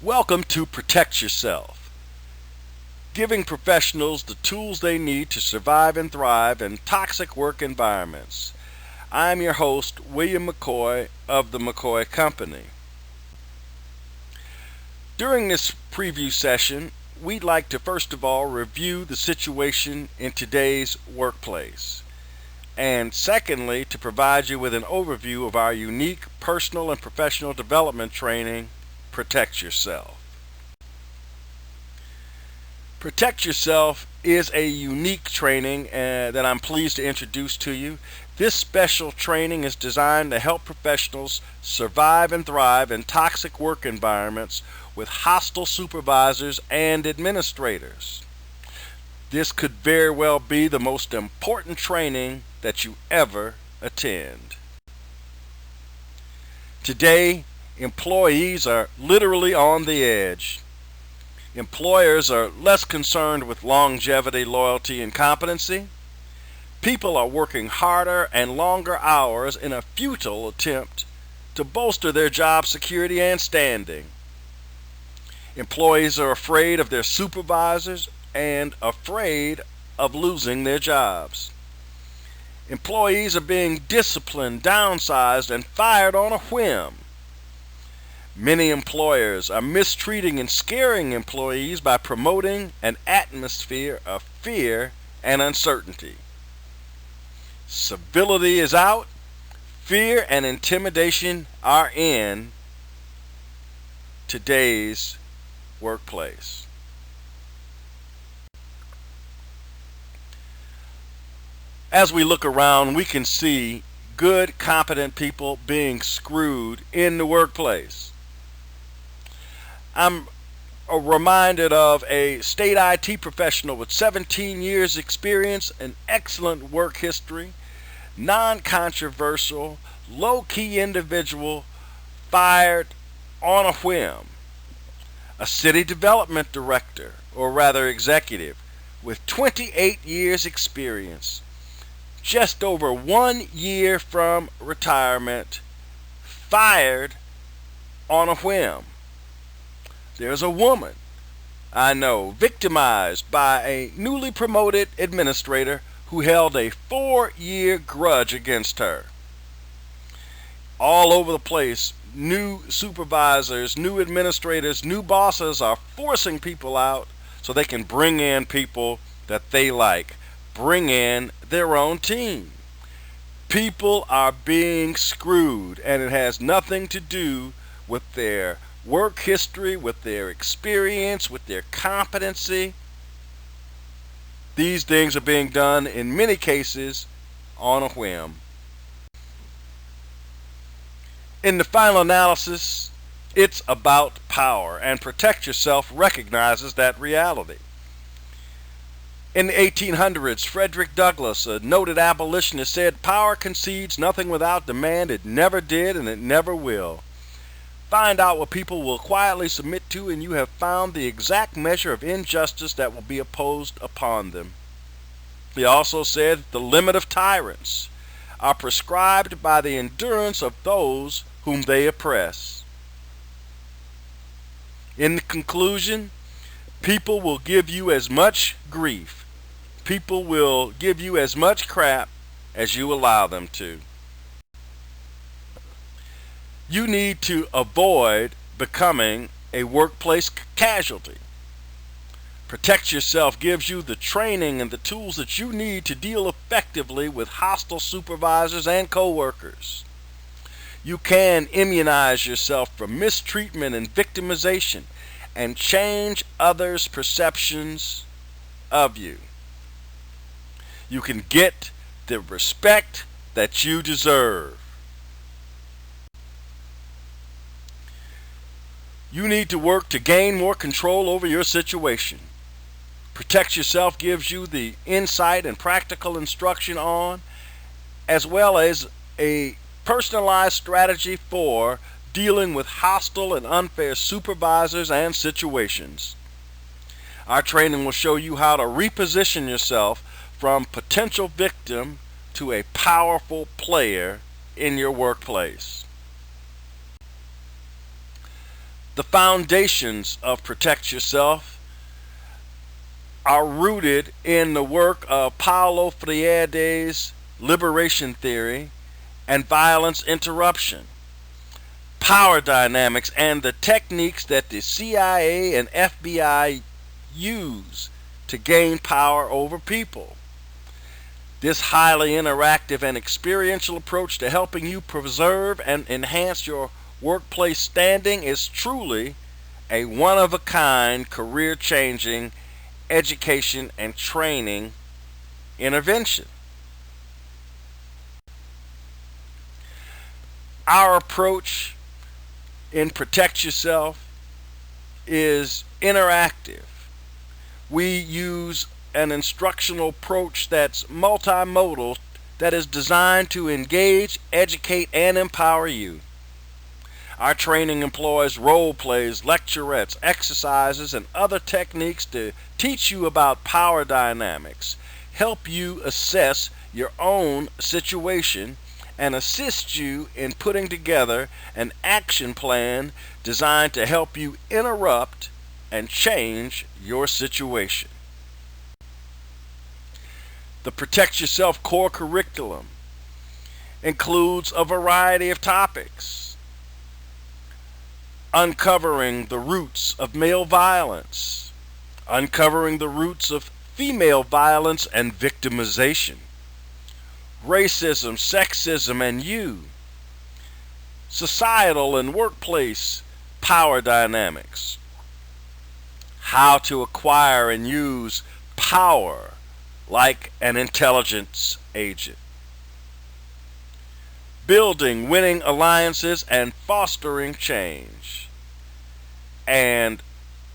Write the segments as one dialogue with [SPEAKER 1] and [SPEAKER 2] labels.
[SPEAKER 1] Welcome to Protect Yourself, giving professionals the tools they need to survive and thrive in toxic work environments. I'm your host, William McCoy of the McCoy Company. During this preview session, we'd like to first of all review the situation in today's workplace, and secondly, to provide you with an overview of our unique personal and professional development training, Protect Yourself. Protect Yourself is a unique training that I'm pleased to introduce to you. This special training is designed to help professionals survive and thrive in toxic work environments with hostile supervisors and administrators. This could very well be the most important training that you ever attend. Today, employees are literally on the edge. Employers are less concerned with longevity, loyalty, and competency. People are working harder and longer hours in a futile attempt to bolster their job security and standing. Employees are afraid of their supervisors and afraid of losing their jobs. Employees are being disciplined, downsized, and fired on a whim. Many employers are mistreating and scaring employees by promoting an atmosphere of fear and uncertainty. Civility is out, fear and intimidation are in today's workplace. As we look around, we can see good, competent people being screwed in the workplace. I'm reminded of a state IT professional with 17 years experience, an excellent work history, non-controversial, low-key individual, fired on a whim. A city development director, or rather executive, with 28 years experience, just over 1 year from retirement, fired on a whim. There's a woman I know victimized by a newly promoted administrator who held a 4-year grudge against her. All over the place, new supervisors, new administrators, new bosses are forcing people out so they can bring in people that they like, bring in their own team. People are being screwed, and it has nothing to do with their work history, with their experience, with their competency. These things are being done in many cases on a whim. In the final analysis, it's about power, and Protect Yourself recognizes that reality. In the 1800s, Frederick Douglass, a noted abolitionist, said, "Power concedes nothing without demand. It never did and it never will. Find out what people will quietly submit to, and you have found the exact measure of injustice that will be imposed upon them." He also said, "The limit of tyrants are prescribed by the endurance of those whom they oppress." In conclusion, people will give you as much grief. People will give you as much crap as you allow them to. You need to avoid becoming a workplace casualty. Protect Yourself gives you the training and the tools that you need to deal effectively with hostile supervisors and coworkers. You can immunize yourself from mistreatment and victimization and change others' perceptions of you. You can get the respect that you deserve. You need to work to gain more control over your situation. Protect Yourself gives you the insight and practical instruction on, as well as a personalized strategy for dealing with hostile and unfair supervisors and situations. Our training will show you how to reposition yourself from potential victim to a powerful player in your workplace. The foundations of Protect Yourself are rooted in the work of Paulo Freire's liberation theory and violence interruption, power dynamics, and the techniques that the CIA and FBI use to gain power over people. This highly interactive and experiential approach to helping you preserve and enhance your workplace standing is truly a one-of-a-kind, career-changing education and training intervention. Our approach in Protect Yourself is interactive. We use an instructional approach that's multimodal, that is designed to engage, educate, and empower you. Our training employs role plays, lecturettes, exercises, and other techniques to teach you about power dynamics, help you assess your own situation, and assist you in putting together an action plan designed to help you interrupt and change your situation. The Protect Yourself core curriculum includes a variety of topics: uncovering the roots of male violence, uncovering the roots of female violence and victimization, racism, sexism, and you, societal and workplace power dynamics, how to acquire and use power like an intelligence agent, building winning alliances and fostering change, and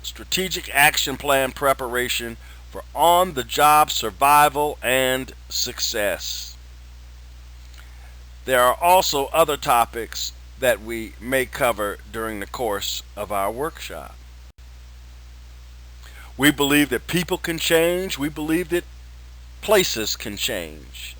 [SPEAKER 1] strategic action plan preparation for on-the-job survival and success. There are also other topics that we may cover during the course of our workshop. We believe that people can change. We believe that places can change.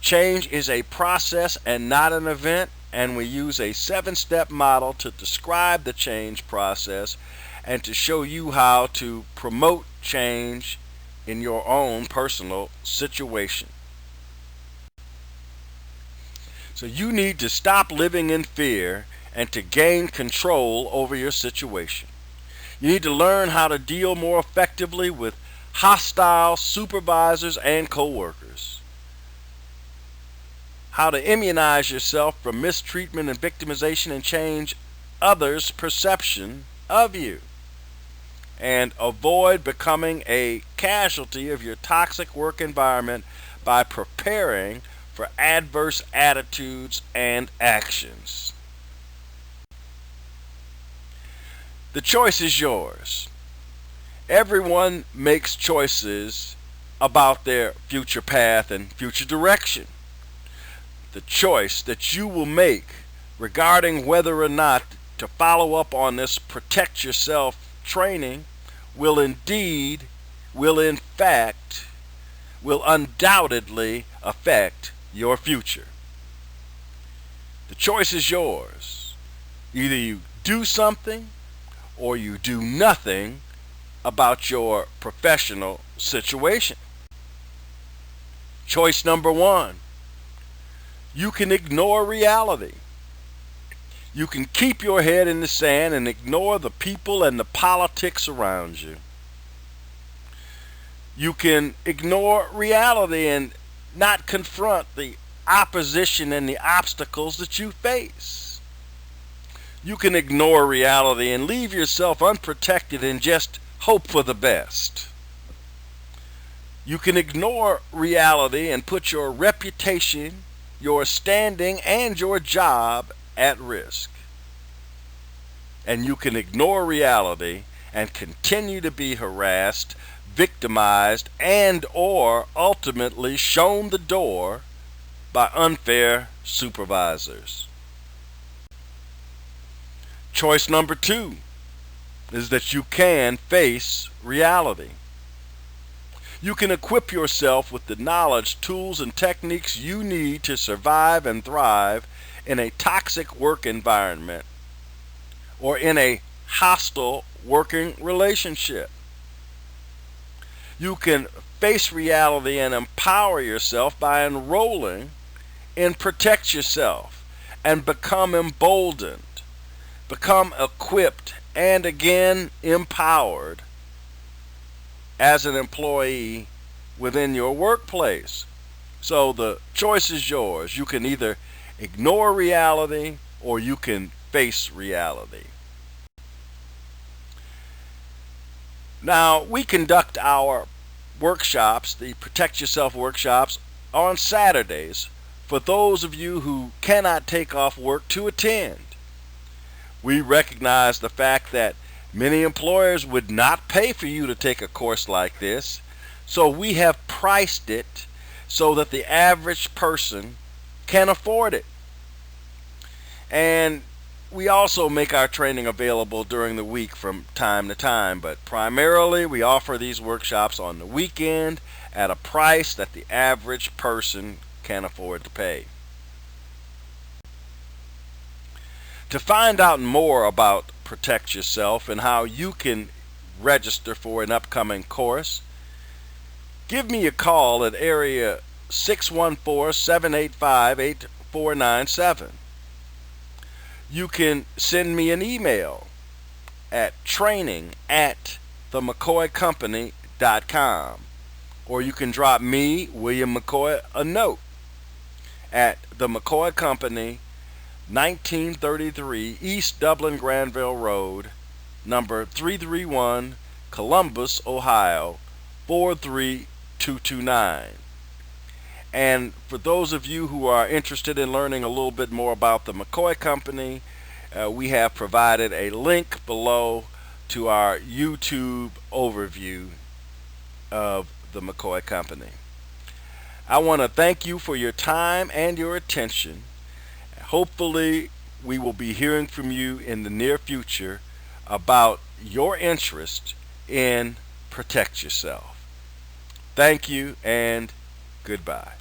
[SPEAKER 1] Change is a process and not an event, and we use a 7-step model to describe the change process and to show you how to promote change in your own personal situation. So you need to stop living in fear and to gain control over your situation. You need to learn how to deal more effectively with hostile supervisors and coworkers, how to immunize yourself from mistreatment and victimization and change others' perception of you, and avoid becoming a casualty of your toxic work environment by preparing for adverse attitudes and actions. The choice is yours. Everyone makes choices about their future path and future direction. The choice that you will make regarding whether or not to follow up on this Protect Yourself training will undoubtedly affect your future. The choice is yours. Either you do something or you do nothing about your professional situation. Choice number 1. You can ignore reality. You can keep your head in the sand and ignore the people and the politics around you. You can ignore reality and not confront the opposition and the obstacles that you face. You can ignore reality and leave yourself unprotected and just hope for the best. You can ignore reality and put your reputation, your standing, and your job at risk. And you can ignore reality and continue to be harassed, victimized, and or ultimately shown the door by unfair supervisors. Choice number 2 is that you can face reality. You can equip yourself with the knowledge, tools, and techniques you need to survive and thrive in a toxic work environment or in a hostile working relationship. You can face reality and empower yourself by enrolling in Protect Yourself and become emboldened, become equipped, and again empowered as an employee within your workplace. So the choice is yours. You can either ignore reality or you can face reality. Now, we conduct our workshops, the Protect Yourself workshops, on Saturdays for those of you who cannot take off work to attend. We recognize the fact that many employers would not pay for you to take a course like this, so we have priced it so that the average person can afford it. And we also make our training available during the week from time to time, but primarily we offer these workshops on the weekend at a price that the average person can afford to pay. To find out more about Protect Yourself and how you can register for an upcoming course, give me a call at area 614-785-8497. You can send me an email at training@themccoycompany.com, or you can drop me, William McCoy, a note at the McCoy Company, 1933 East Dublin Granville Road, number 331, Columbus, Ohio, 43229. And for those of you who are interested in learning a little bit more about the McCoy Company, we have provided a link below to our YouTube overview of the McCoy Company. I want to thank you for your time and your attention. Hopefully, we will be hearing from you in the near future about your interest in Protect Yourself. Thank you and goodbye.